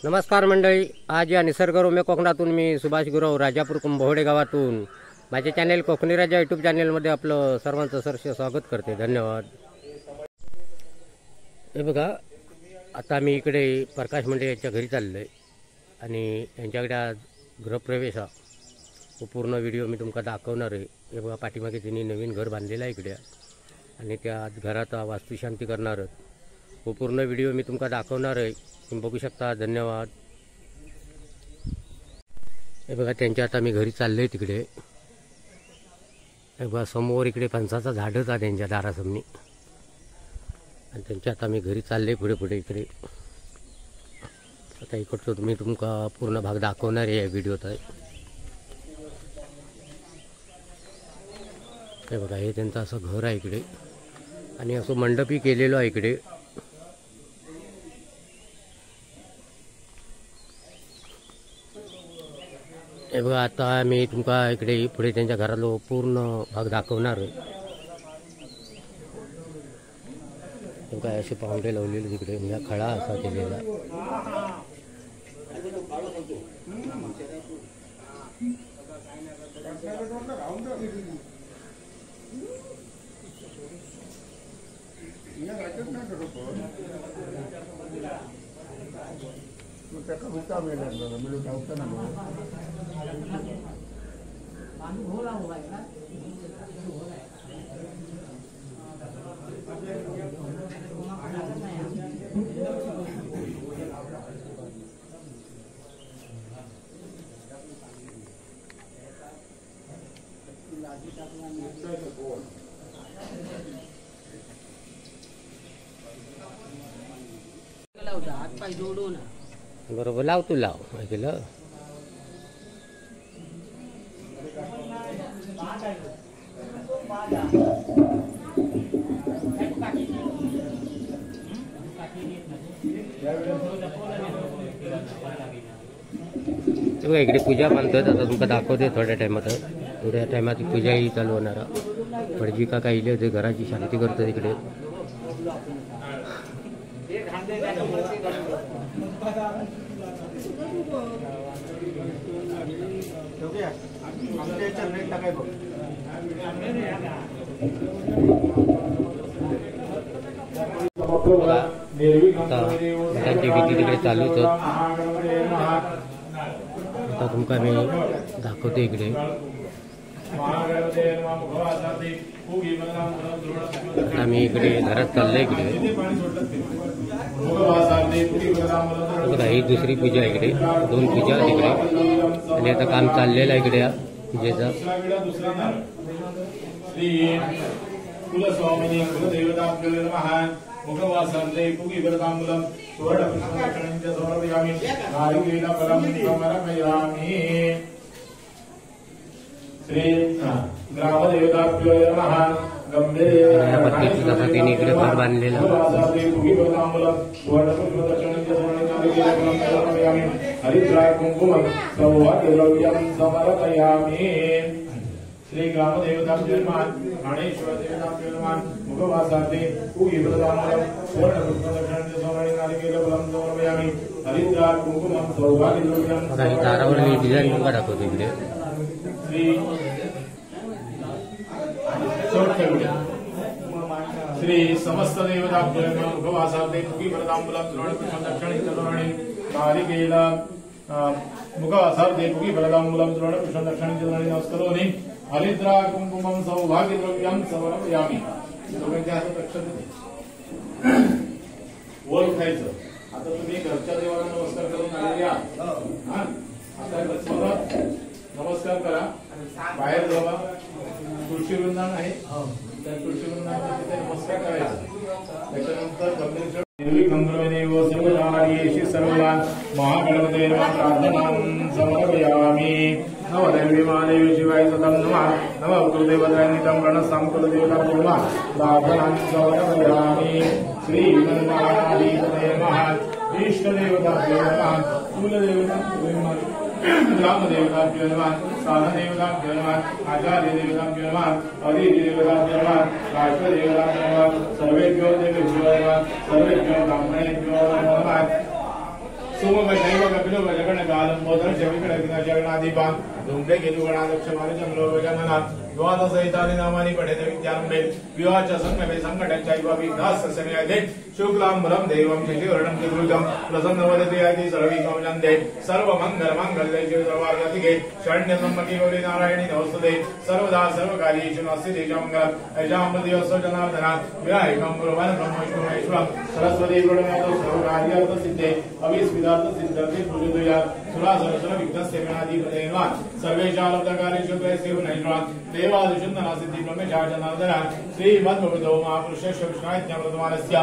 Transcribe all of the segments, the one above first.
नमस्कार मंडळी, आज या निसर्गरम्य कोकणातून मी सुभाष गुरव राजापूर कुंभवडे गावातून माझे चॅनल कोकणी राजा यूट्यूब चॅनलमध्ये आपलं सर्वांचं सहर्ष स्वागत करते. धन्यवाद. हे बघा, आता मी इकडे प्रकाश मंडे यांच्या घरी चाललो आहे आणि यांच्याकडे आज गृहप्रवेश हा पूर्ण व्हिडिओ मी तुम्हाला दाखवणार आहे. हे बघा, पाठीमागे त्यांनी नवीन घर बांधलेलं आहे इकडे आणि त्या घरात वास्तुशांती करणार आहेत. पूर्ण व्हिडिओ मी तुम्हाला दाखवणार आहे, तुम्ही बघू शकता. धन्यवाद. हे बघा, त्यांच्या आता मी घरी चाललोय तिकडे. हे बघा, समोर इकडे फणसाचा झाडच आहे त्यांच्या दारासमोर आणि त्यांच्या आता मी घरी चालले पुढे पुढे इकडे. आता इकडचं मी तुमका पूर्ण भाग दाखवणार आहे या व्हिडिओत. हे बघा, हे त्यांचं असं घर आहे इकडे आणि असं मंडपी केलेलं आहे इकडे. हे बघा, आता मी तुमका इकडे पुढे त्यांच्या घराला पूर्ण भाग दाखवणार आहे. तुमका असे पाहुणे लावलेले तिकडे म्हणजे खळा असा केलेला. बरोबर, लाव तू लाव ऐकलं. इकडे पूजा बांधतात. आता तुमका दाखवते थोड्या टायमात. थोड्या टायमात पूजा ही चालू होणार. पडजी काका इले होते, घराची शांती करतात इकडे. त्यांची भीती तिकडे चालूच. आता तुमका मी दाखवते इकडे. आता मी इकडे घरात चाललोय इकडे. बघा, ही दुसरी पूजा इकडे, दोन पूजा तिकडे आणि आता काम चाललेलं आहे इकडे पूजेचं. कुलस्वामिनी कुलदेवताभ्यो नमः. मुखवासान्ते कुगिवरताम्बूलं सुवर्णपुष्पदक्षिणं समर्पयामि. नारिकेलफलं समर्पयामि. श्री ग्रामदेवताभ्यो नमः. या पद्धतीसाठी इकडे घर बांधलेलं. हरिद्राय कुंकुमं सौभाग्यद्रव्यं समर्पयामि. श्री ग्रामदेवताभ्यो नमः. गणेश्वर देवताभ्यो नमः. मुखवासान्ते कुगिवरताम्बूलं सुवर्णपुष्पदक्षिणं नारिकेलफलं समर्पयामि. हरिद्राय कुंकुमं सौभाग्यद्रव्यं. दारावरली डिझाईन तुमका दाखवतो इकडे. श्री समस्त देवताभ्यो नमः. मुखवासान्ते कुगिवरताम्बूलं सुवर्णपुष्पदक्षिणं नारिकेल मुखवासान्ते कुगिवरताम्बूलं सुवर्णपुष्पदक्षिणं नमस्करोमि. हरिद्रा कुंकुमं सौभाग्यद्रव्यं समर्पयामि. दोघांच्या हातात लक्षात ओळखायचं. आता तुम्ही घरच्या देवाला नमस्कार करून आलेले आहात. आता नमस्कार करा. बाहेर जावा, तुळशी वृंदावन आहे, त्या तुळशी वृंदावनात तिथे नमस्कार करायचा. त्याच्यानंतर निर्विघ्नमेव सर्वकार्येषु सर्वदा महागणपते नमः प्रार्थनां समर्पयामि. नवदैवीमादेवी शिवाय सदं नमः. नमः कुलदेवतानितं प्रणसां कुलदेवताभ्यो नमः. प्रार्थनां समर्पयामि. श्रीमन्नारायणाधिपतये नमः. इष्टदेवताभ्यो नमः. कुलदेवताभ्यो नमः. ग्रामदेवताभ्यो नमः. साधनदेवताभ्यो नमः. आचार्यदेवताभ्यो नमः. अदितिदेवताभ्यो नमः. राष्ट्रदेवताभ्यो नमः. सर्वेभ्यो देवेभ्यो नमः. सर्वेभ्यो ब्राह्मणेभ्यो नमः. सोमवशैव कपिलो वजगणकालं मोदर शविकणविघ्नशरणाधिपां धूम्रे केतुगणादक्षमालिचन्द्रोगजननां द्वादशैतानि नामानि पठेत विद्यारम्भे विवाच संगमे सङ्कटञ्चैव विघ्नास्समेऽधे शुक्लाम्बरं देवं शशिवर्णं चतुर्भुजं प्रसन्नवदति सर्वैकं वन्दे सर्वमङ्गलमाङ्गल्ये सर्वार्थिके शरण्यत्र्यम्बके गौरी नारायणि नमोस्तुते सर्वदा सर्वकार्येषु नमस्ते मङ्गलम् ऐषामृतिवस्व जनार्दना विनायकं गुरुवान् ब्रह्मविष्णुमहेश्वरं सरस्वती प्रणमतो सर्वकार्यार्थसिद्धे अविस्मितार्थसिद्ध्यर्थे पूजयात् सुरासरसर विघ्नस्य विनाधिपतेन सर्वेषालब्धकार्येषु प्रयस्यो नैष्वान् देवादिशुन्दनासिद्धि ब्रह्मेशाजनार्दना श्रीमद्भगवतो महापुरुषस्य विष्णायज्ञप्रतमानस्य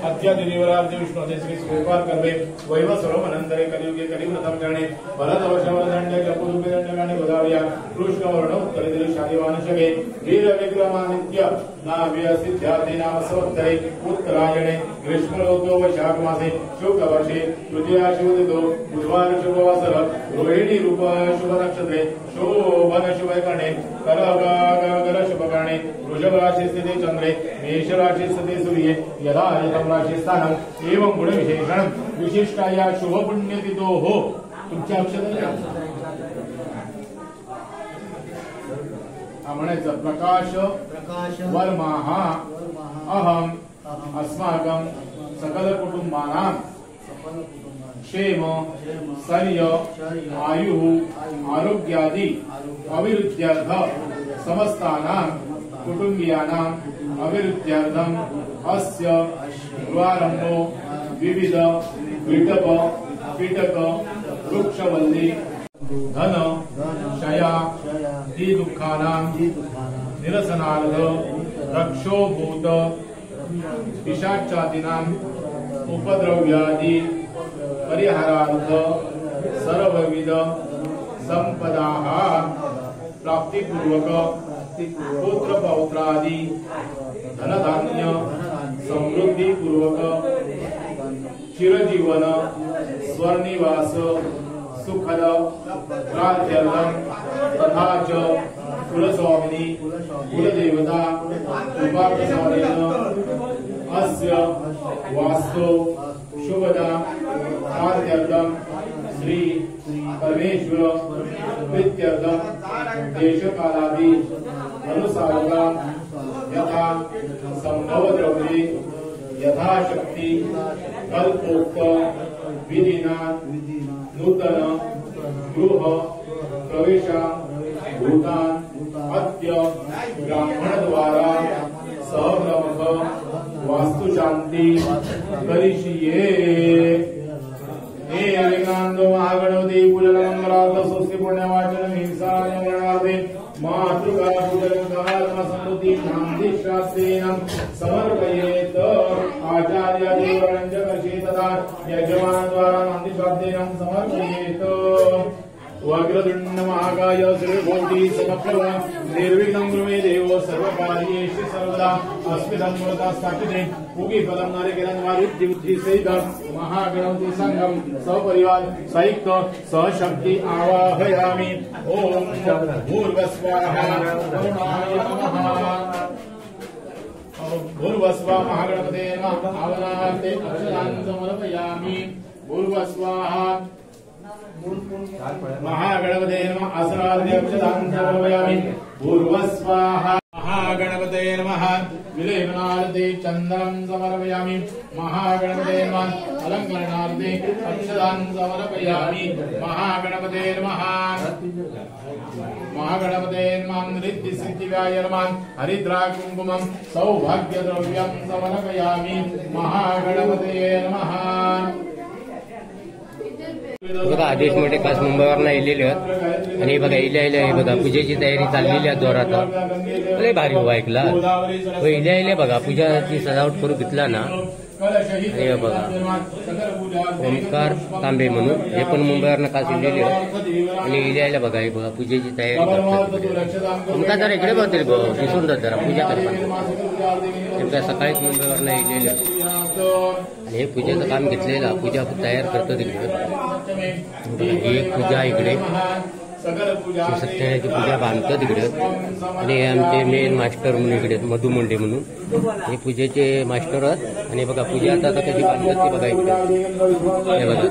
अद्यादिनिवरार्य विष्णुदे श्री सुगोपाल कर्वे वैवस्वरमनन्तरे कलियुगे कलिवृतमचरणे भरतवर्षवर्धण्डे जपुरुपेदण्डगाणि गोदावर्या कृष्णवर्णोत्तरदिशादिवानशके वीरविक्रमादित्य नाव्यसिद्ध्यादि नाम संवत्सरे उत्तरायणे ग्रीष्मऋतौ वैशाखमासे शुक्लवर्षे तृतीया शुभतिथौ बुधवार शुभवासर रोहिणी रूप शुभ नक्षत्रे शोभन शुभकर्णे करगर शुभकर्णे वृषभ राशि स्थिते चंद्रे मेष राशि स्थिते सूर्ये यदा यथं राशि स्थानम् एवं गुण विशेषण विशिष्टाया शुभ पुण्यतिथोः तुमच्या अक्षर म्हणायचं प्रकाश वर्माः अहम अस्माकं सकल कुटुंबानां क्षेम शर्य आयु आरोग्यादि अभिवृद्ध्यर्थ समस्तानां कुटुंबियानां अभिवृद्ध्यर्थम अस्य द्वारम्भो विविध विटप कीटक वृक्षवल्ली धन क्षया हि दुःखानां निरसनार्थ रक्षोभूत पिशाचादीनां उपद्रव्यादि परिहारार्थ सर्वविध संपदाः प्राप्तिपूर्वक पुत्र पौत्रादि धनधान्य समृद्धि पूर्वक चिरजीवन स्वर्निवास सुखद प्रार्थ्यर्थम तथा च कुलस्वामिनी कुलदेवता कृपाप्रसादेन अस्य वास्तु शुभदा प्रार्थ्यर्थम श्री परमेश्वर प्रीत्यर्थम देशकालादि अनुसारता यथा संभव द्रव्ये यथाशक्ति कल्पोक्त विधिना नूतन गृह प्रवेश भूतान अद्य ब्राह्मण द्वारा सहप्रमुख वास्तुशांति करिष्ये। हे अविज्ञानो महागणपति पूजन मंगलार्थ स्वस्ति पुण्यवाचन हिंसार्थे मातृका पूजन कर्म समृद्धि शांति शास्त्रेण समर्पयेत आचार्य देवरंज कर्षे तथा यजमान द्वारा शांति शास्त्रेण समर्पयेत। वक्रतुंड महाकाय श्रीकोटि समप्रभा निर्विघ्नं कुरु मे देव सर्वकार्येषु सर्वदा अस्मिन् मूर्तास्थापिते उगिफलं नारिकेलं वारुद्धि बुद्धि सहित महागणपति संघं सपरिवार सयुक्त सशक्ति आवाहयामि। ओम भूर्भुवस्वाहा करुणाय नमः। भूर्भुवस्वाहा महागणपते नमः। आवनार्थे अक्षतान् समर्पयामि। भूर्भुवस्वाहा महागणपते नमः। आसनार्थे अक्षतान् समर्पयामि। भूर्भुवस्वाहा महागणपते नमः। विलेपनार्थे चन्दनं समर्पयामि। महागणपते नमः। अलङ्करणार्थे अक्षतान् समर्पयामि। महागणपते नमः। महागणपते नमः। नृत्य सिद्धिव्याय नमः। हरिद्रा कुंकुमं सौभाग्यद्रव्यं समर्पयामि। महागणपते नमः। बघा आदेश मोठे खास मुंबईवरून आलेले आहेत आणि बघा इल्या बघा पूजेची तयारी चाललेली आहे जोरात. लय भारी हो ऐकला इल्या बघा पूजाची सजावट करू घेतला ना. हे बघा ओमकार तांबे म्हणून हे पण मुंबईवरून खास इलेले आणि इल्या बघा हे बघा पूजेची तयारी करतात. तुमका जरा इकडे बघतील दिसून जात जरा पूजा करतात. सकाळीच मुंबईवरून इलेले आणि हे पूजेचं काम घेतलेलं पूजा तयार करतो तिकडे. ही एक पूजा इकडे सकल पूजा सत्यनारायणाची पूजा बांधतात इकडे आणि हे आमचे मेन मास्टर म्हणून इकडे मधु मुंडे म्हणून हे पूजेचे मास्टर आहेत आणि बघा पूजा आता कशी बांधतात ते बघा इकडे हे बघा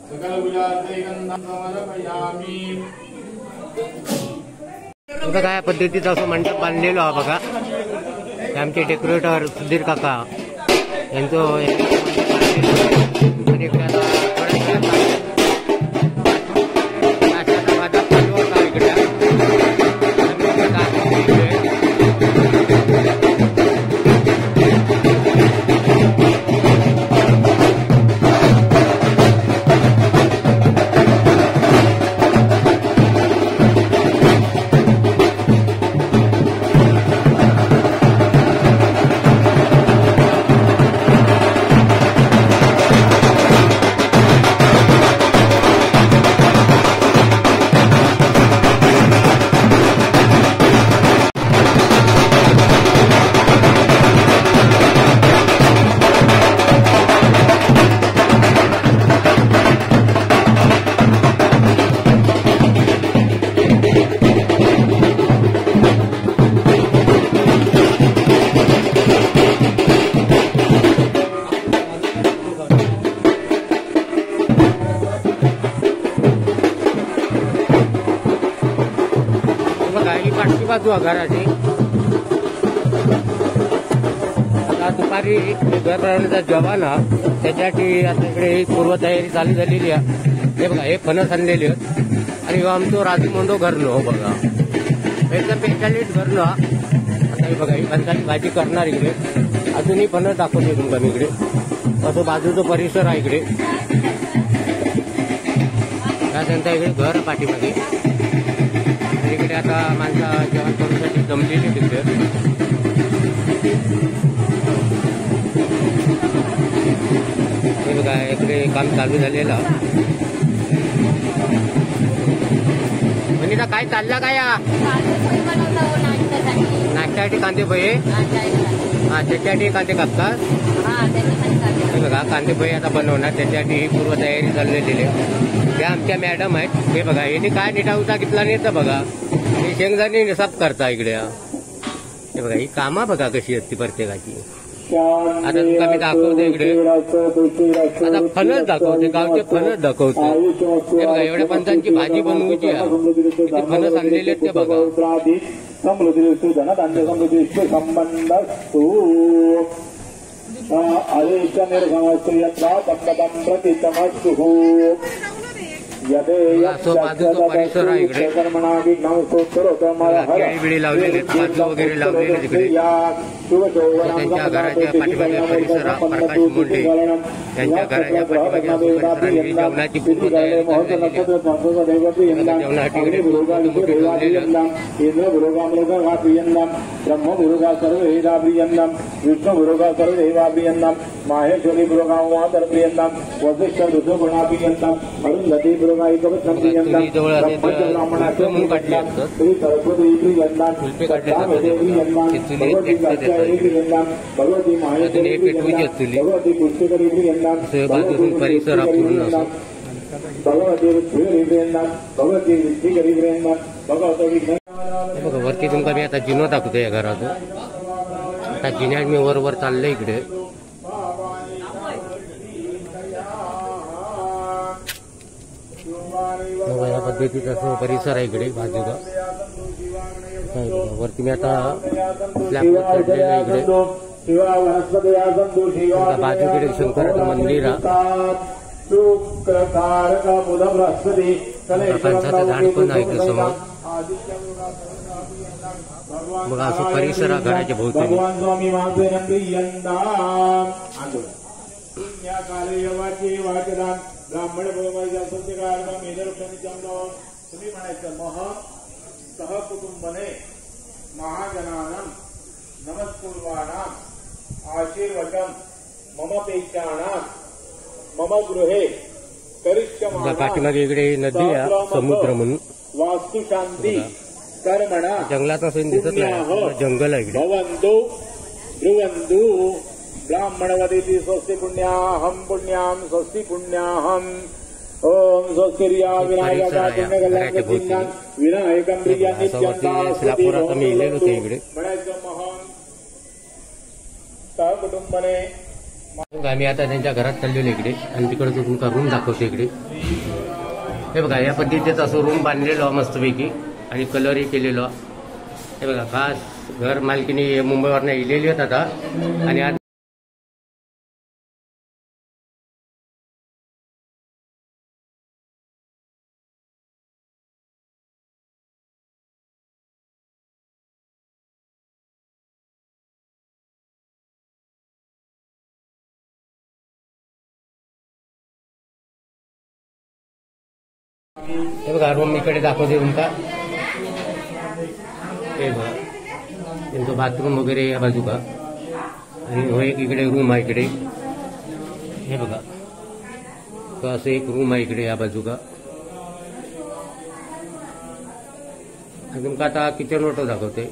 सकल पूजा गंधम समर्पयामि बघा या पद्धतीचा असं मंडप बांधलेलो आहे बघा आमचे डेकोरेटर सुधीर काका यांचं बाजू घराची आता दुपारी घर बनवण्याचा जवान त्याच्यासाठी आता इकडे पूर्वतयारी चालू झालेली आहे हे बघा हे फणस आणलेली आणि आमचं राजू मोंडो घरलो बघा एकदम पेशालिट घरलो आता हे बघा ही फणसाची भाजी करणार इकडे अजूनही फणस दाखवते तुमका मी इकडे असं बाजूचा परिसर आहे इकडे त्यांचा इकडे घर पाठीमागे इकडे आता माणसं जेवण करूसाठी जमलेली तिथे हे बघा इकडे काम चालू झालेलं म्हणजे काय चालला काय नाश्त्यासाठी कांदे पोहे हा त्याच्यासाठी कांदे कापतात हे बघा कांदे पोहे आता बनवणार त्याच्यासाठी पूर्व तयारी चाललेली आहे त्या आमच्या मॅडम आहेत हे बघा यांनी काय निटावता घेतला नाही तर बघा हे शेंगदाणे साफ करता इकडे हे बघा ही कामा बघा कशी असते प्रत्येकाची आता तुमका मी दाखवते इकडे आता फणस दाखवते गावचे फणस दाखवते हे बघा एवढ्या फणसांची भाजी बनवायची आहे फणस आणलेले आहेत ते बघा समृद्धी धनधान्य समृद्धी संबंध अरेश निर्गमस्तु यत्रा तत्तदं प्रतितमस्तु असं बाजूचा परिसर आहे इकडे केळी लावलेले बाजू वगैरे लावलेले तिकडे त्यांच्या घराच्या पाठीमागे परिसर प्रकाश मुंडे त्यांच्या घराच्या पाठीमागे परिसराने जेवणाची पूर्व तयारी जेवणासाठी ब्रह्मगुरुगा सर्ववेदाप्रियन्दम विष्णुगुरुगा सर्वदेवाप्रियन्दम माहेश्वरी गुरुगा मातर्प्रियन्दम वसिष्ठ ऋतुगुणाप्रियन्दम अरुंधती गुरुगा एकवत्नप्रियन्दम ब्रह्मब्राह्मणाचं श्री सरस्वती प्रियन्दम भगवती माहेश्वरी भगवती पुष्टिकरी प्रियन्दम परिसर पूर्ण भगवती प्रियन्दम भगवती विष्टिकरी प्रियन्दम भगवती बघा वरती तुमका मी आता जिनो टाकतो या घरातून आता जिन्यात मी वर चाललोय इकडे या पद्धतीचा परिसर आहे इकडे बाजूला वरती मी आता स्लॅबवर चढलेलो इकडे बाजूकडे शंकराचं मंदिर फणसाचं झाड पण आहे इकडे समोर बघा असं परिसर घराच्या भोवती ब्राह्मण तुम्ही म्हणायचं मह सह कुटुंबने महाजनानं नमस्कुर्वाणां आशीर्वचन मम पेचाणां मम गृहे करिष्यमाणां पाठीमागे इकडे नदी आहे समुद्र म्हणून वास्तुशांती कर्मणा जंगलात असं दिसत नाही जंगल आहे इकडे भवन्तु ध्रुवन्तु ब्राह्मण वदिति स्वस्ति पुण्याहम स्वस्ति पुण्याहम ओम स्वस्तिर्या विनायका पुण्यकल्याण विनायकं प्रिया शिलापुरात आम्ही इलेलो होतो इकडे. म्हणायचं महान सहकुटुंबने आम्ही आता त्यांच्या घरात चाललेलो इकडे आणि तिकडे तुमका रूम दाखवतो इकडे. हे बघा या पद्धतीचं असं रूम बांधलेलो मस्तपैकी आणि कलरही केलेलो. हे बघा खास घर मालकीने मुंबईवरनं इलेली होत आता आणि आज हे बघा रूम इकडे दाखवते तुमका. हे बघा त्यांचं बाथरूम वगैरे या बाजू का आणि हो एक इकडे रूम आहे इकडे. हे बघा तो असं एक रूम आहे इकडे या बाजू का. आणि तुमका आता किचन ओटो दाखवते.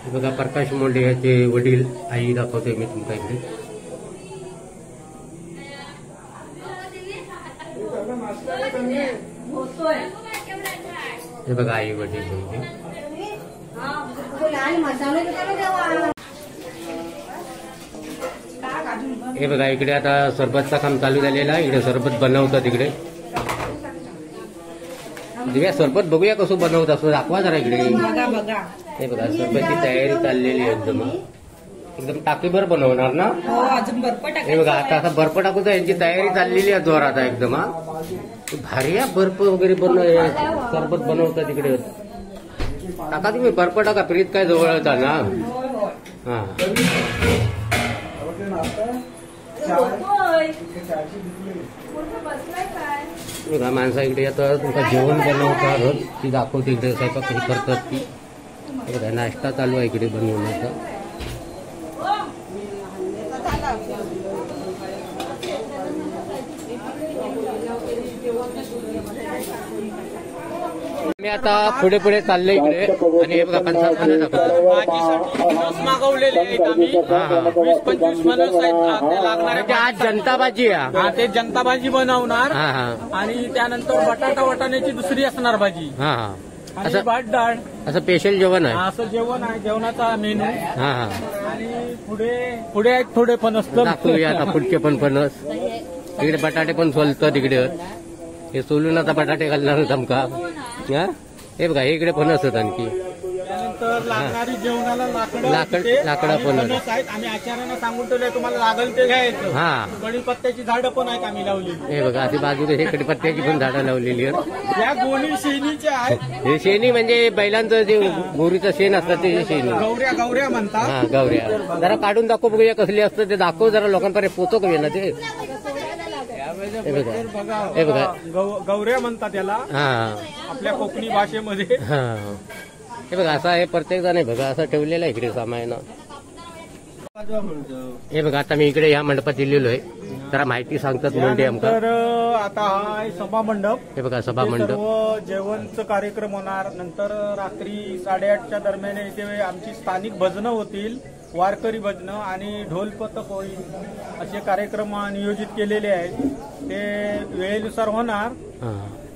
हे बघा प्रकाश मोंडे याचे वडील आई दाखवते मी तुमका इकडे. हे बघा आई वडील हे बघा इकडे आता सरबतचं काम चालू झालेलं आहे. इकडे सरबत बनवतात इकडे. दिव्या सरबत बघूया कसं बनवत असं दाखवा जरा इकडे. हे बघा सरबतची तयारी चाललेली आहे एकदम टाकीभर बनवणार ना. हे बघा आता असं बर्फ टाकून यांची तयारी चाललेली आहे जोरात एकदम. हा भारी आहे बर्फ वगैरे सरबत बनवतात इकडे. टाका तुम्ही बर्फ टाका फ्रीज काय जवळ होता ना. हा बघा माणसा इकडे आता तुमचं जेवण बनवतात ती दाखवते इकडे स्वयंपाक कशी करतात ती. बघा नाश्ता चालू आहे इकडे बनवण्याचा. मी आता पुढे पुढे चालले इकडे आणि हे बघा पंचायत मागवलेले आहेत आम्ही 20-25 माणूस आहेत लागणारे. आज जनता भाजी आहे. हा ते जनता भाजी बनवणार हा हा आणि त्यानंतर बटाटा वाटाण्याची दुसरी असणार भाजी हा हा आणि असं भात डाळ असं स्पेशल जेवण आहे. असं जेवण आहे जेवणाचा मेनू. हा हा आणि पुढे आहेत थोडे फणस दाखवूया आता पुढचे पण फणस. इकडे बटाटे पण सोलतात इकडे. हे सोलून आता बटाटे घालणार आमका. हे बघा हे इकडे फणस आहेत आणखी. त्यानंतर लागणारी जेवणाला लाकडं पण फणस आहेत. आम्ही आचार्यांना सांगून ठेवलंय तुम्हाला लागेल ते घ्यायचं. हा कढीपत्त्याची झाडं पण आहेत आम्ही लावलेली. हे बघा आधी बाजूला हे कडीपत्त्याची पण झाडं लावलेली आहेत. या गोणी शेणीच्या आहेत. हे शेणी म्हणजे बैलांचं जे गोरीचं शेण असतं ते शेणी. गौऱ्या म्हणतात. हा गौऱ्या जरा काढून दाखव बघूया कसली असतं ते. दाखव जरा लोकांपर्यंत पोचो करूया ना ते. हे बघा हे बघा गौऱ्या म्हणतात त्याला हा आपल्या कोकणी भाषेमध्ये. हा हे बघा असं आहे प्रत्येक जण. बघा असं ठेवलेलं आहे इकडे सामान. हे बघा आता मी इकडे ह्या मंडपात दिलेलो आहे. जरा माहिती सांगतात म्हणजे आमका. तर आता हा आहे सभा मंडप. हे बघा सभा मंडप. सर्व जेवणचं कार्यक्रम होणार. नंतर रात्री 8:30च्या दरम्यान इथे आमची स्थानिक भजनं होतील. वारकरी भजनं आणि ढोलपथक होईल असे कार्यक्रम नियोजित केलेले आहेत. ते वेळेनुसार होणार.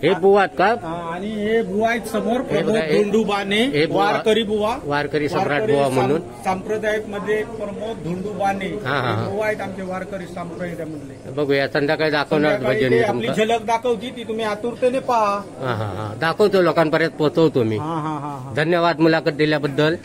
हे बुवा का. आणि हे बुवा आहेत समोर प्रमोद बघा, धुंडूबाने वारकरी बुवा. वारकरी सम्राट बुवा म्हणून सांप्रदायिक मध्ये प्रमोद धुंडूबाने हा, हा. बुवा आहेत आमचे वारकरी संप्रदायामधले. बघूया संध्याकाळी दाखवणार भजन मी आपली तुमचं. झलक दाखवती ती तुम्ही आतुरतेने पहा. हा हा हा दाखवतो लोकांपर्यंत पोहोचवतो मी. हा हा हा हा. धन्यवाद मुलाखत दिल्याबद्दल.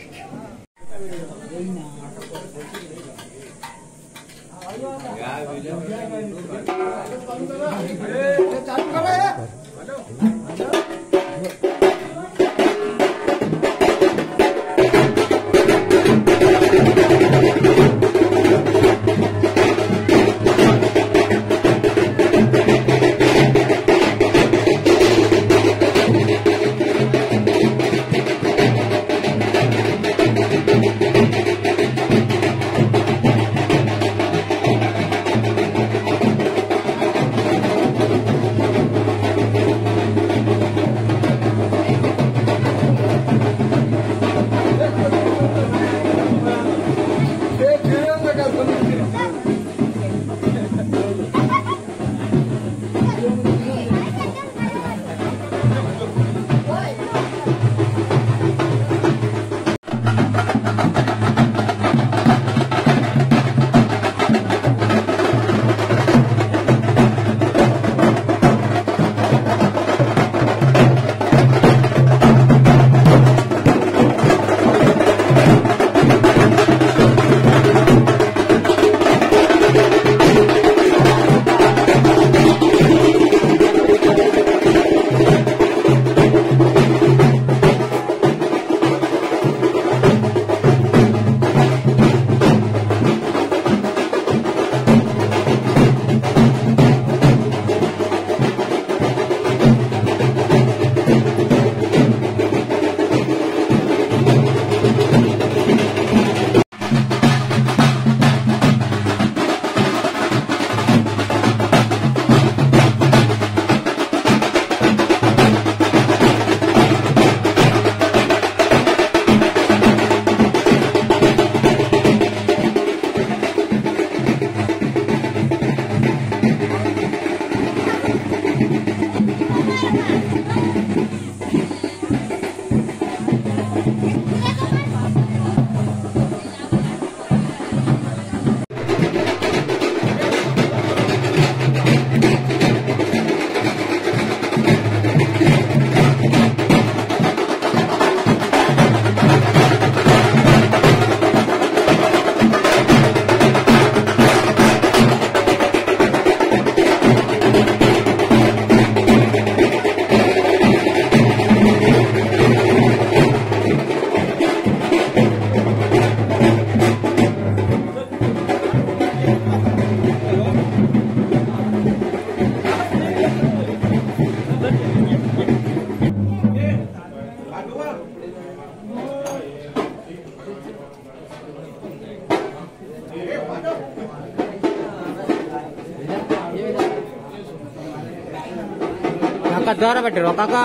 काका जोरा भेटेल काका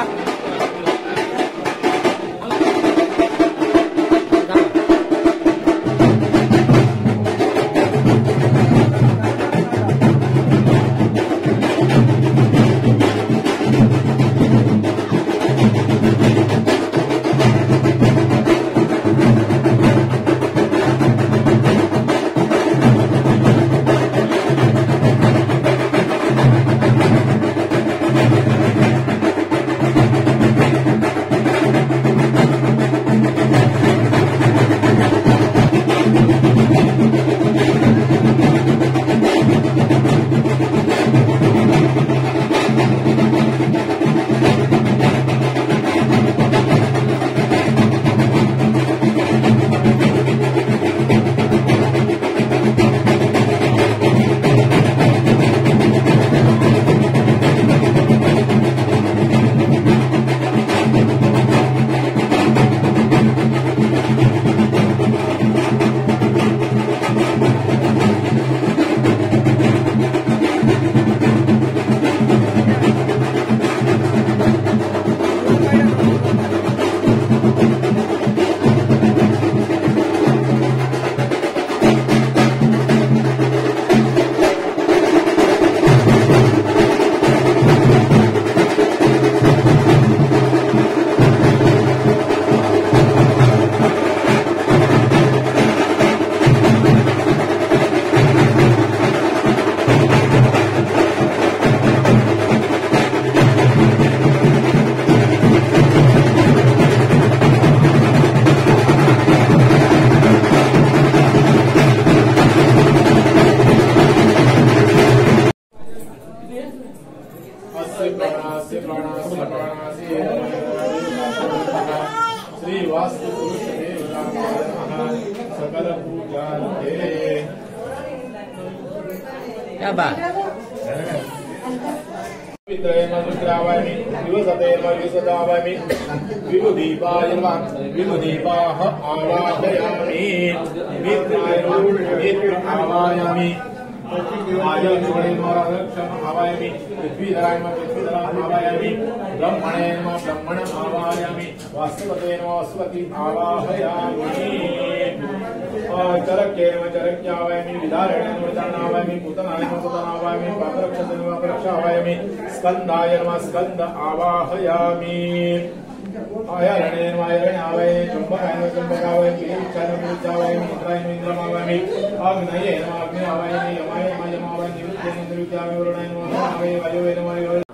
श्री वास्तु पुरुष सकल पूजा क्या बात विद्रयमनुग्रावामि विवसतेर्मविसदावामि विभुदीपाः आवाहयामि मित्राय आवाहयामि आवाहयामि पृथ्वीधराय आवाहयामि ब्रह्मणेन ब्रह्मणम् आवाहयामि वास्तवतेन वास्तवती आवाहयामि चरक्येन चरक्यावाहयामि विधारणेन विधारणावाहयामि पुतनाय पुतनावाहयामि पापरक्षतेन पापरक्षावाहयामि स्कन्धाय नमः स्कन्ध आवाहयामि आयरणेन वायरण आवाहयामि चुम्बकाय चुम्बकावाहयामि विलीक्षाय विलीक्षावाहयामि इंद्राय इंद्रमावाहयामि आग्नेये नमः अग्ने आवाहयामि यमाय यमावाहयामि निरुद्धाय निरुद्धाय वरुणाय नमः वायुवे नमः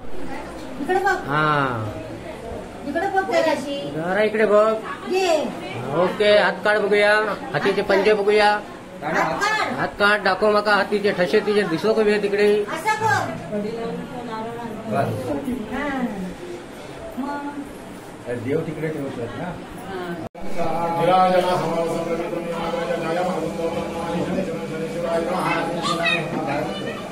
इकडे बघ हा इकडे बघ जराशी जरा इकडे बघ ये ओके हात काढ बघूया हातीचे पंजे बघूया हात काढ हात काढ दाखव मका हातीचे ठसे तिचे दिसो का बे तिकडे असं बघ देव तिकडे ठेवतात ना विराजना समावसंप्रमितं यामाय मारुंदोमनानि शनिशिवाय नमः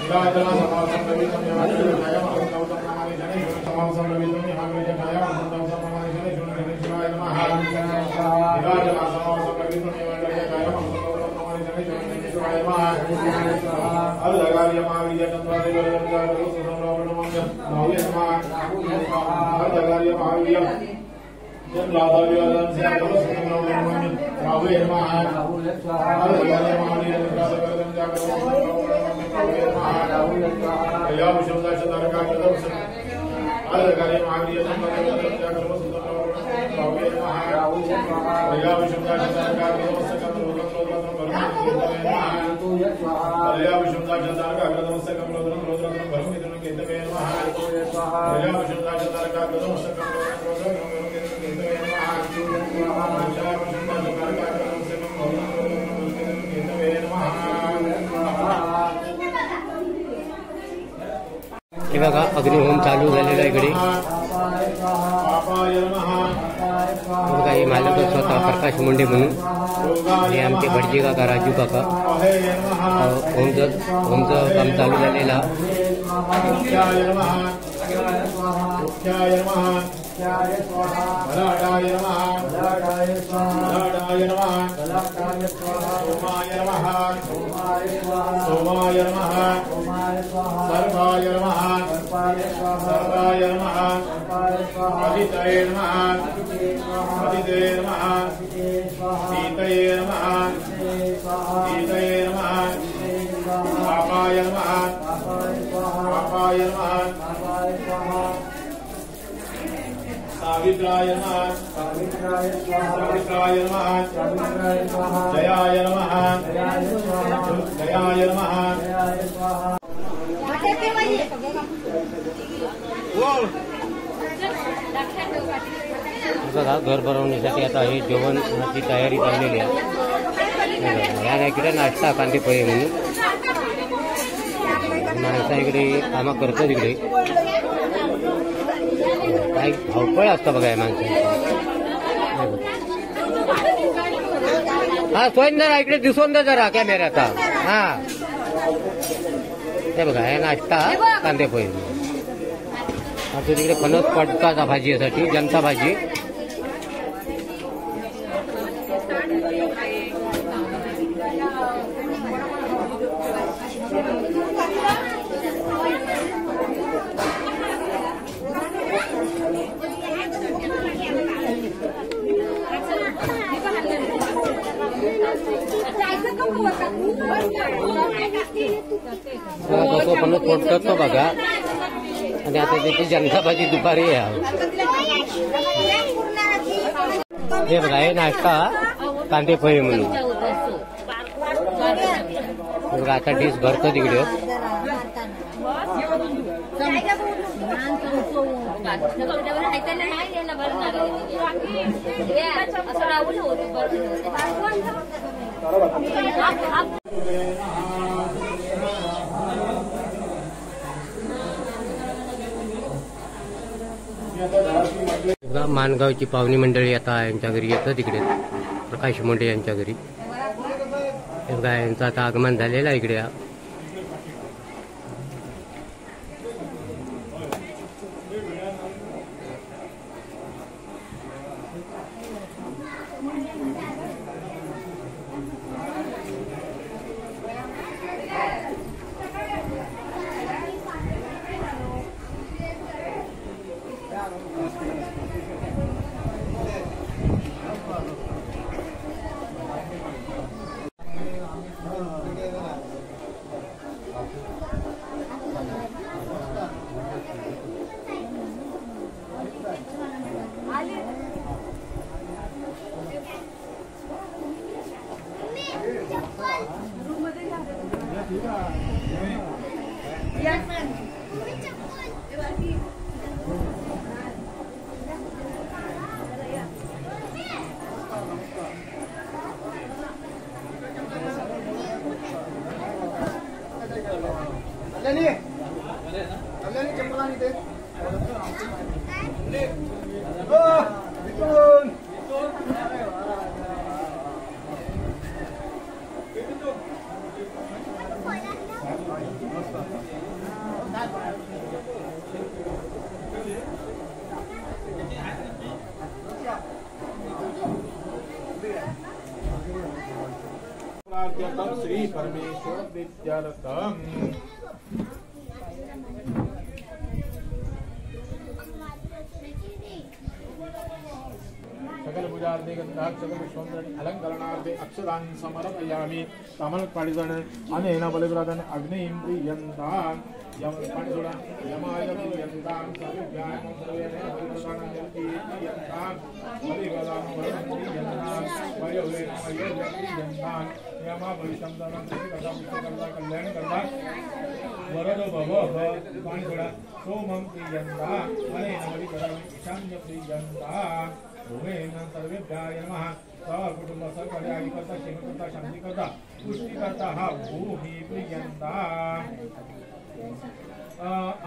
विराजना समावसंप्रमितं यामाय मारुंदोमनानि शनिशिवाय समावसंप्रमितं यामाय मारुंदोमनानि शनिशिवाय नमः विराजना समावसंप्रमितं यामाय मारुंदोमनानि शनिशिवाय नमः अर्धकार्यमाविय चन्द्रादेवरं सुसंरावणमं भाव्य नमः अर्धकार्यमाविय हे बघा अग्निहोम चालू झालेला आहे इकडे बघा हे मालक स्वतः प्रकाश मुंडे म्हणून आणि आमचे भटजी काका राजू काका होमचं काम चालू झालेला नित्याय स्वाहा बलाढाय नमः बलाढाय स्वाहा बलाढाय नमः बलाढाय स्वाहा सोमाय नमः सोमाय स्वाहा सोमाय नमः सोमाय स्वाहा सर्वाय नमः सर्वाय स्वाहा सर्वाय नमः सर्वाय स्वाहा अदितये नमः अदिते स्वाहा अदिते नमः अदिते स्वाहा सीतये नमः अदिते स्वाहा सीतये नमः अदिते स्वाहा पापाय नमः पापाय स्वाहा पापाय नमः पापाय स्वाहा सावित्राय नमः सावित्राय स्वाहा सावित्राय नमः सावित्राय स्वाहा जयाय नमः जयाय स्वाहा जयाय नमः जयाय स्वाहा बटाटे वाली. बघा घर भरवण्यासाठी आता हे जेवणाची तयारी चाललेली आहे. या इकडे नाश्ता कांदे पोहे म्हणून माणसा इकडे कामं करतात. इकडे काही धावपळ असतं बघा या माणसांची. हा सोयन जरा इकडे दिसून द्या जरा कॅमेऱ्याचा. हा हे बघा हे नाश्ता कांदे पोहे. आता तिकडे फणस पटका भाजीसाठी जनता भाजी. कसं फणस पटतो बघा. आणि आता त्याची जनता भाजी दुपारी आहे. हे बघा हे नाश्ता कांदे पोहे म्हणून. बघा आता डिश भरतो तिकडे. मानगावची पाहुणी मंडळी आता यांच्या घरी येतं. तिकडे प्रकाश मुंडे यांच्या घरी. हे बघा यांचं आता आगमन झालेलं आहे इकडे. श्री परमेश्वर विद्यार्थम सकल पूजार्थे गंधा सकल विश्वंतरणी अलंकरणार्थे अक्षरान् समर्पयामि. तामलपाणिजन अनेन बलिव्रतन अग्निं प्रियन्ताम्. यम पाणिजोडा यमाय प्रियन्ताम्. सर्वेभ्याय सर्वेण बलिव्रतानां प्रियन्ताम्. बलिव्रतानां प्रियन्ताम्. वयोवेन प्रियन्ताम्. यमा बलिशंतनं कथा पुस्तकर्ता कल्याण करता वरदो भव पाणिजोडा सोमं प्रियन्ताम्. अनेन बलिव्रतानां ईशान्य प्रियन्ताम्. भूमेन सर्वेभ्याय नमः. कुटुंब सहकार्य करता क्षेमकर्ता शांतिकर्ता पुष्टिकर्ता हा भूमी प्रियंता.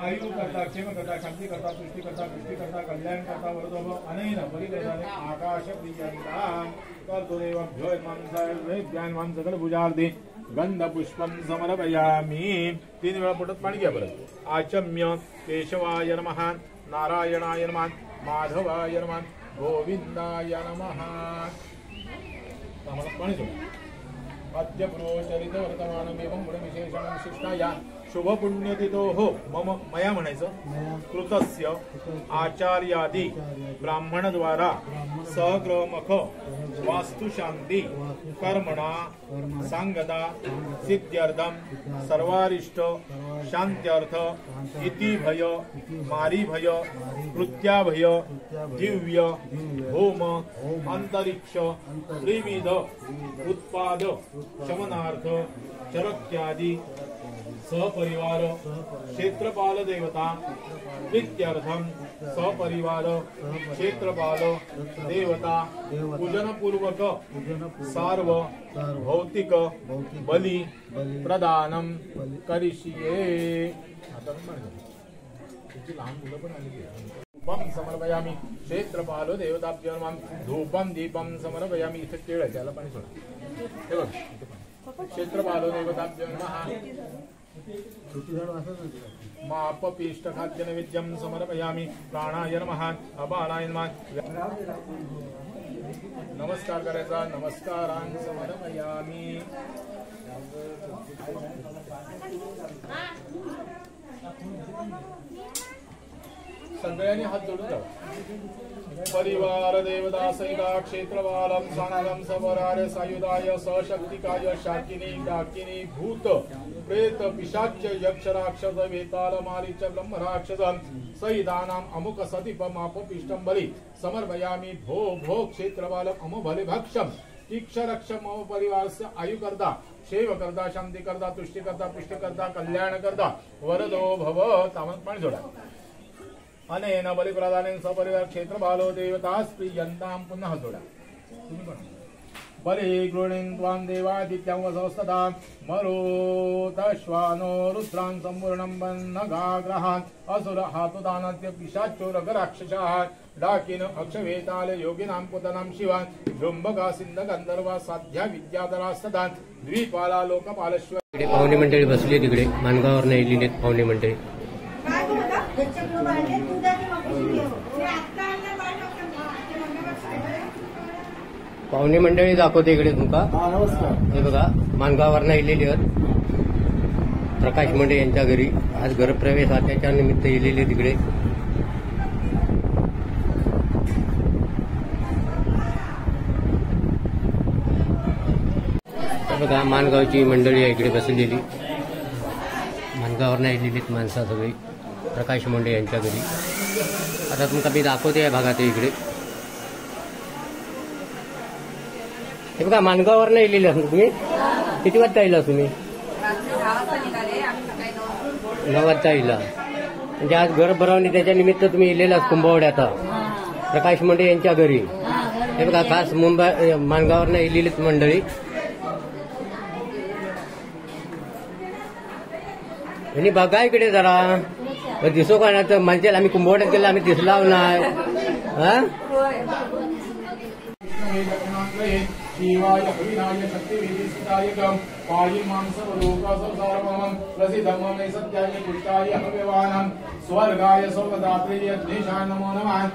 आयु करता क्षेमकर्ता शांतिकर्ता पुष्टिकर्ता कल्याणकर्ता वरदो अनेन परिकर्ताने आकाश प्रियंता. कर्तुदेवभ्यो ज्ञानवान सकल पूजार्थी गंध पुष्पम समर्पयामि. 3 वेळा पोटात पाणी घ्या. परत आचम्य केशवाय नमः. नारायणाय नमः. माधवाय नमः गोविंदाय नमः आम्हाला पाणी सोडा अद्य पुरोचरित वर्तमानमेवं गुणविशेषणं शिष्टाया शुभ पुण्यतिथो हो मम मया म्हणायचं कृतस्य आचार्यादि ब्राह्मणद्वारा सहक्रमख वास्तुशांती कर्मणा सांगदा सिद्ध्यर्थम सर्वारिष्ट शांत्यर्थ इति भय मारिभय कृत्याभय दिव्य होम अंतरिक्ष त्रिविध उत्पाद शमनार्थ चरक्यादि सहपरिवार क्षेत्रपाल देवता प्रीत्यर्थम सहपरिवार क्षेत्रपाल देवता पूजन पूर्वक सार्व भौतिक बली प्रदानम करिष्ये. लहान मुलं पण आली धूपम समर्पयामी क्षेत्रपालो देवताभ्यो नमः धूपम दीपम समर्पयामी. इथे केळ आहे त्याला पाणी सोडा. हे बघ क्षेत्रपालो देवताभ्यो नमः मापपीष्ट खाद्य नैवेद्यम समर्पयामी प्राणाय नमः अपानाय नमः. नमस्कार करायचा नमस्कारां समर्पयामी. सगळ्यांनी हात जोडून जाऊ. परिवार देवता सहिता क्षेत्रपालम सांगम सबराय सायुधाय सशक्तिकाय शाकिनी डाकिनी भूत प्रेत पिशाच यक्ष राक्षस वेताल मारीच ब्रह्म राक्षस सहितानाम अमुक सतीप मापपिष्टम बली समर्पयामी भो भो क्षेत्रपालम अमो भले भक्षम तीक्ष रक्षम मम परिवारस्य आयु करता शेव करता शांती करता तुष्टि करता पुष्टि करता कल्याण करता वरदो भव. तामत पाणी जोडा. अनेन बलिप्रदानेन सपरिवार क्षेत्रपालो देवतास प्रियंताम. पुन्हा जोडा. बलि गृणीन् त्वां देवादित्यां वसस्तदा मरुतश्वानो रुद्रान् सम्पूर्णं वन्नगाग्रहान् असुर हातुदानत्य पिशाचो रगराक्षसाः डाकिन अक्षवेताल योगिनां पुतनां शिवान् जृंभका सिंध गंधर्वा साध्या विद्याधरास्तदान् द्विपाला लोकपालश्वर. इकडे पाहुणे मंडळी बसली तिकडे मानगावर नाही लिहिलेत पाहुणे मंडळी. पाहुणे मंडळी दाखवते इकडे तुमका. हे बघा मानगावर नाही लिहिली प्रकाश मंडे यांच्या घरी आज घरप्रवेश हा त्याच्या निमित्त येलेले तिकडे. बघा मानगावची मंडळी आहे इकडे बसलेली. मानगावर नाही लिहिलीत माणसं सगळी प्रकाश मुंडे यांच्या घरी. आता तुमका मी दाखवते या भागात इकडे. हे बघा मानगावर नाही लिहिलं तुम्ही. किती वाजता येईल तुम्ही? 9 वाजता येईल. म्हणजे आज घर भरवणी त्याच्या निमित्त तुम्ही येलेला कुंभवड्याचा प्रकाश मुंडे यांच्या घरी. हे बघा खास मुंबई मानगावर नाही लिहिलीत मंडळी. आणि बघा इकडे जरा दिसो का नाही म्हणते आम्ही कुंभवड्यात गेलो आम्ही दिसला नाही. शिवाय अभिनाय शक्तिविधिसिताय पायी मांसवलोकासंसारमं प्रसिद्धं मम सत्याय पुष्टाय भगवानं स्वर्गाय स्वर्गदात्रे यज्ञेशाय नमो नमः.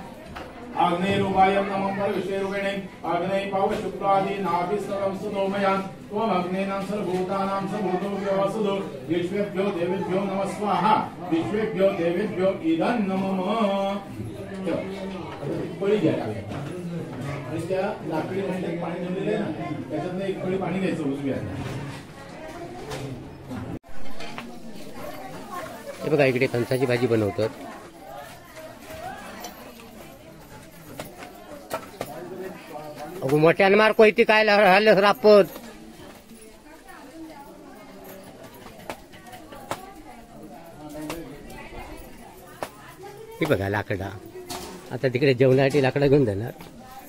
आग्नेयरूपायं नमः परविश्वेरूपिणे आग्नेय पाव शुक्रादि नाभिस्तवं सुदोमयां त्वमग्नेनां सर्वभूतानां सर्वभूतो वसुदो विश्वेभ्यो देवेभ्यो नमः स्वाहा विश्वेभ्यो देवेभ्यो इदं नमः. पळी घ्या आणि त्या लाकडी भांड्यात पाणी ठेवलेलं आहे ना त्याच्यातनं एक पळी पाणी घ्यायचं उजव्या. हे बघा इकडे कंसाची भाजी बनवतात. अगो मोठ्यान मार कोयती काय राहिलं रापत. हे बघा लाकडा. आता तिकडे जेवणासाठी लाकडा घेऊन जाणार.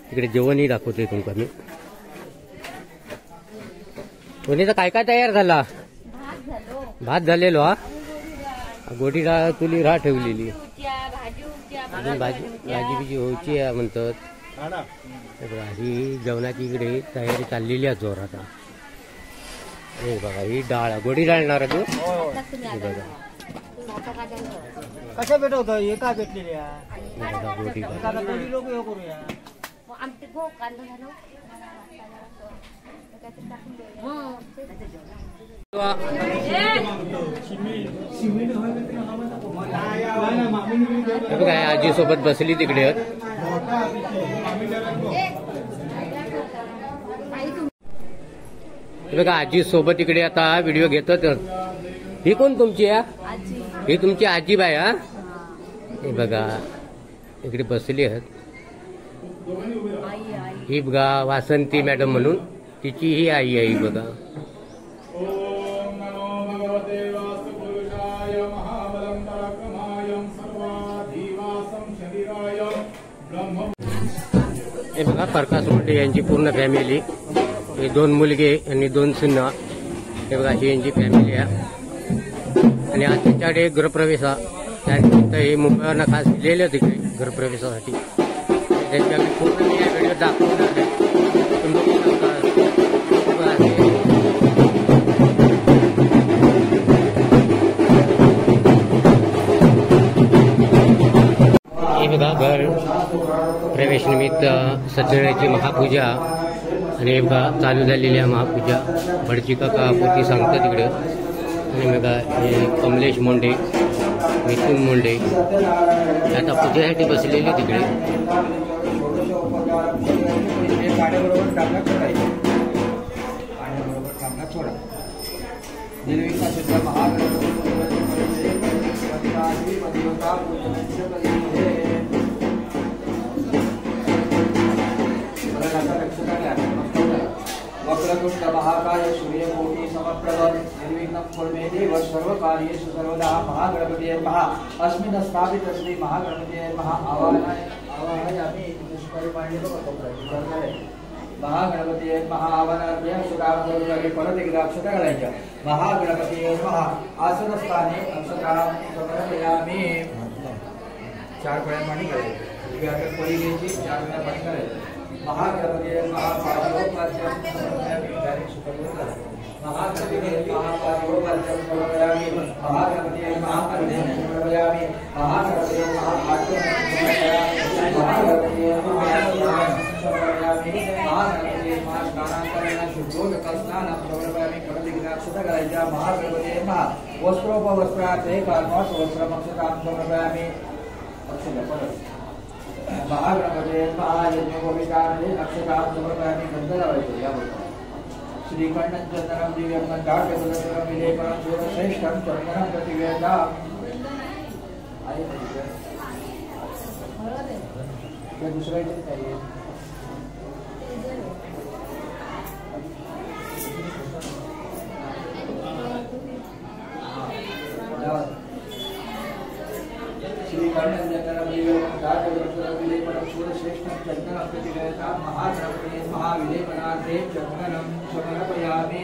तिकडे जेवणही दाखवतोय तुमका मी. कोणीचा काय काय तयार झाला? भात झालेलो. हा गोडी डाळ तुली राह ठेवलेली. भाजी बिजी व्हायची म्हणतात. ही जेवणाची इकडे तयारी चाललेली आहे जोरात. हे बघा ही डाळ गोडी डाळ येणार तू. हे बघा कशा भेटवत हे काय भेटलेले गोटी एखादा कोणी लोक हे करूया आमचे भाऊ कांदा झालं हे बघा आजी सोबत बसली तिकडे हे बघा आजी सोबत इकडे आता व्हिडिओ घेतात. ही कोण तुमची आहे? ही तुमची आजीबाई हा? हे बघा इकडे बसली आहेत. ही बघा वासंती मॅडम म्हणून तिची ही आई आहे. ही बघा ओम नमो भगवते वास्तुपुरुषाय महाबलं पराक्रमाय सर्वाधिवासं शरीराय ब्रह्म. हे बघा प्रकाश मुंडे यांची पूर्ण फॅमिली. हे 2 मुलगे आणि 2 सुना. हे बघा ही यांची फॅमिली आहे. आणि आज त्यांच्याकडे गृहप्रवेश त्यानिमित्त हे मुंबईवरनं खास गेलेले होते तिकडे गृहप्रवेशासाठी. त्यांच्याकडे पूर्ण मी या व्हिडिओ दाखवणार आहे. तुम्ही बघू शकता. हे बघा हे बघा घर प्रवेश निमित्त सत्यनारायणाची महापूजा. आणि हे बघा चालू झालेली आहे महापूजा. भडची काका पोती सांगतात तिकडे. आणि बघा हे कमलेश मुंडे मिथुन मुंडे आता पूजेसाठी बसलेले तिकडे. पाण्याबरोबर टाकला सोडायचे पाण्याबरोबर टाकला सोडा. निर्विघ्न वक्रतुंड महाकाय सूर्यकोटि समप्रभ निर्विघ्नं कुरु देव सर्वकार्येषु सर्वदा. महागणपतये नमः. अस्मिन् स्थापित श्री महागणपतये नमः. आवाहयामि. महागणपतये नमः. आवाहनार्थ सुरावरे परत एकदा अक्षता घालायच्या. महागणपतये नमः. आसनस्थाने अक्षता समर्पयामि. 4 वेळा पाणी घालायचं. आता पडी घ्यायची. 4 वेळा पाणी घालायचं. महागणपतये नमः. पादयोपाद्यं समर्पयामि. डायरेक्ट सुपरवला. महागणपतये नमः. पादयोपाद्यं समर्पयामि. महागणपतये नमः. अर्धेन समर्पयामि. महागणपतये नमः. आत्मनं समर्पयामि. महागणपतये नमः. समर्पयामि. महागणपतये नमः. स्नानान्तरेण शुद्धोदकस्नानं समर्पयामि. परदिग्नाक्षता घालायच्या. महागणपतये नमः. वस्त्रोपवस्त्रार्थे काल्मषवस्त्रमक्षतां समर्पयामि. अक्षता परत. महागणपतये नमः. यज्ञोपवीतानि अक्षतां समर्पयामि. गंध लावायचं यावर. श्रीखंडं चंदनं दिव्यं गंधाढ्यकुलं विलेपनं श्रेष्ठं चंदनं प्रतिवेदाम्. क्या दूसरा आइटम चाहिए? श्रीखंडं चंदनं दिव्यं गंधाढ्यकुलं विलेपनं श्रेष्ठं चंदनं प्रतिवेदाम्. महागणपतये नमः. विलेपनार्थे चंदनं समर्पयामि.